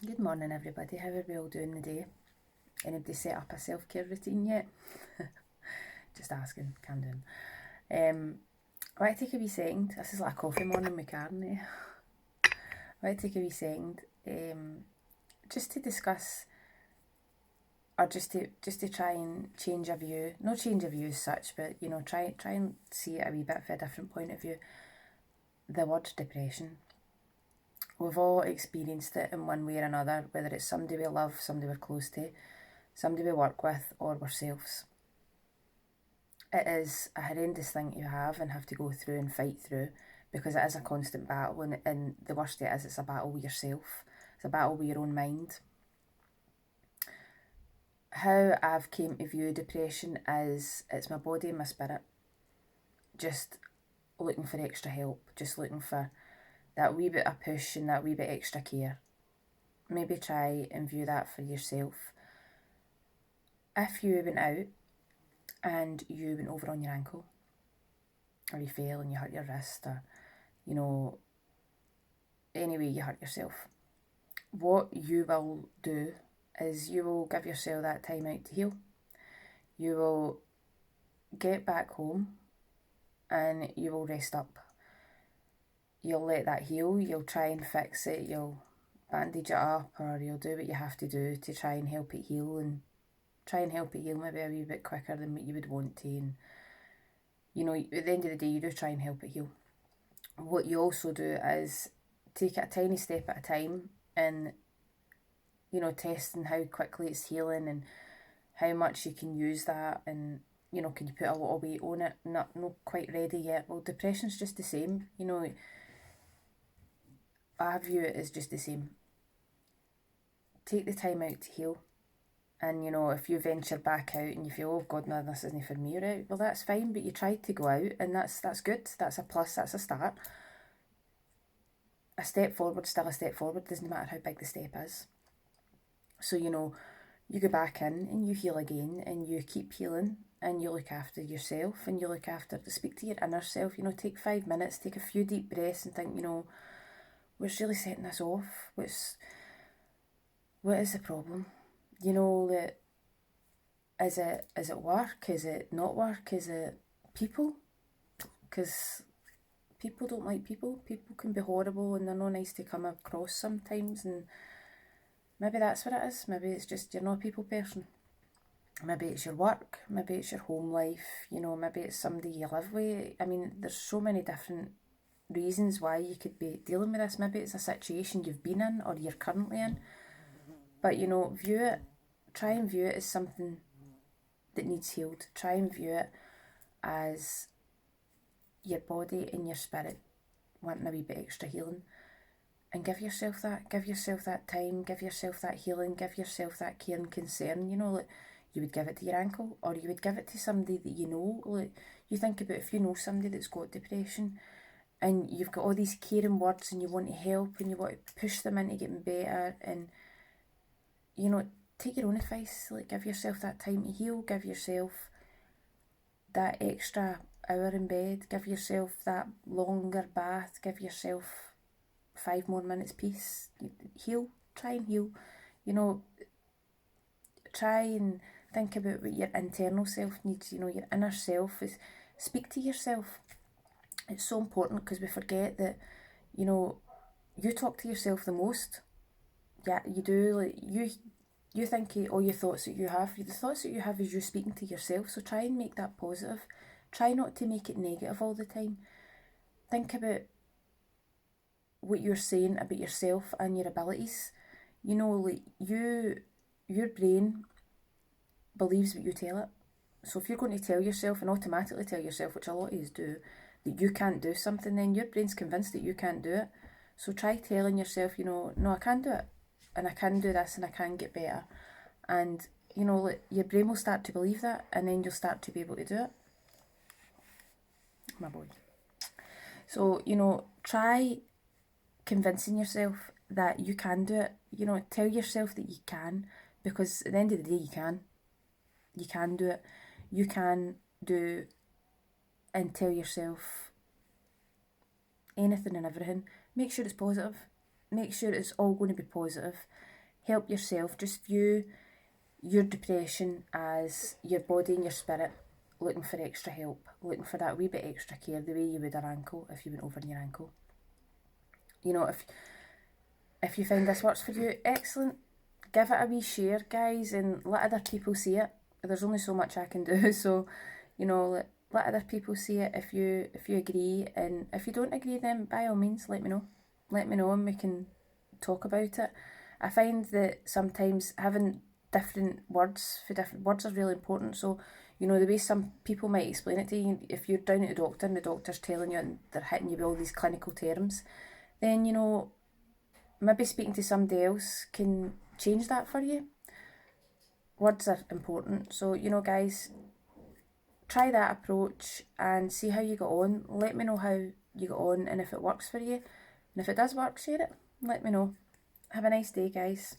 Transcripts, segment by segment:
Good morning, everybody. How are we all doing today? Anybody set up a self-care routine yet? Just asking, calm down. I want to take a wee second. This is like a coffee morning with Karen. I want to take a wee second just to discuss, or just to try and change a view. Not change a view as such, but try and see it a wee bit from a different point of view. The word depression. We've all experienced it in one way or another, whether it's somebody we love, somebody we're close to, somebody we work with, or ourselves. It is a horrendous thing to have and have to go through and fight through, because it is a constant battle, and the worst it is, it's a battle with yourself. It's a battle with your own mind. How I've came to view depression is it's my body and my spirit just looking for extra help, just looking for that wee bit of push and that wee bit extra care. Maybe try and view that for yourself. If you went out and you went over on your ankle, or you fell and you hurt your wrist, or anyway you hurt yourself, what you will do is you will give yourself that time out to heal. You will get back home and you will rest up. You'll let that heal, you'll try and fix it, you'll bandage it up, or you'll do what you have to do to try and help it heal, and try and help it heal maybe a wee bit quicker than what you would want to. And at the end of the day, you do try and help it heal. What you also do is take it a tiny step at a time, and testing how quickly it's healing and how much you can use that, and can you put a lot of weight on it? Not quite ready yet. Well, depression's just the same. I view it as just the same. Take the time out to heal. And if you venture back out and you feel, oh God, no, this isn't for me, right? Well, that's fine, but you tried to go out, and that's good. That's a plus. That's a start. A step forward, still a step forward. Doesn't matter how big the step is. So you go back in and you heal again, and you keep healing, and you look after yourself, and you speak to your inner self. Take 5 minutes, take a few deep breaths, and think, what's really setting this off? What is the problem? That is it work? Is it not work? Is it people? Because people don't like people. People can be horrible and they're not nice to come across sometimes, and maybe that's what it is. Maybe it's just you're not a people person. Maybe it's your work, maybe it's your home life, maybe it's somebody you live with. I mean, there's so many different reasons why you could be dealing with this. Maybe it's a situation you've been in or you're currently in. But try and view it as something that needs healed. Try and view it as your body and your spirit wanting a wee bit extra healing. And give yourself that time, give yourself that healing, give yourself that care and concern. You would give it to your ankle, or you would give it to somebody that you know. Like, you think about if you know somebody that's got depression, and you've got all these caring words, and you want to help, and you want to push them into getting better, and take your own advice. Like, give yourself that time to heal, give yourself that extra hour in bed, give yourself that longer bath, give yourself 5 more minutes peace. Heal, try and heal. Try and think about what your internal self needs. Your inner self is, speak to yourself. It's so important, because we forget that you talk to yourself the most. Yeah, you do. Like, you think all your thoughts that you have, the thoughts that you have is you speaking to yourself. So try and make that positive. Try not to make it negative all the time. Think about what you're saying about yourself and your abilities. Like, your brain believes what you tell it. So if you're going to tell yourself, and automatically tell yourself, which a lot of us do, that you can't do something, then your brain's convinced that you can't do it. So try telling yourself, no, I can do it, and I can do this, and I can get better. And your brain will start to believe that, and then you'll start to be able to do it. My boy. So try convincing yourself that you can do it. Tell yourself that you can, because at the end of the day, you can do it. You can do and tell yourself anything and everything. Make sure it's positive. Make sure it's all going to be positive. help yourself. Just view your depression as your body and your spirit looking for extra help, looking for that wee bit extra care, the way you would an ankle if you went over in your ankle. You know, if you find this works for you, excellent. Give it a wee share, guys, and let other people see it. There's only so much I can do, so you know, let other people see it if you agree, and if you don't agree, then by all means let me know. Let me know and we can talk about it. I find that sometimes having different words for different words are really important. So, you know, the way some people might explain it to you, if you're down at the doctor and the doctor's telling you and they're hitting you with all these clinical terms, then, you know, maybe speaking to somebody else can change that for you. Words are important. So, you know, guys, try that approach and see how you get on. Let me know how you get on and if it works for you. And if it does work, share it. Let me know. Have a nice day, guys.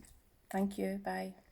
Thank you. Bye.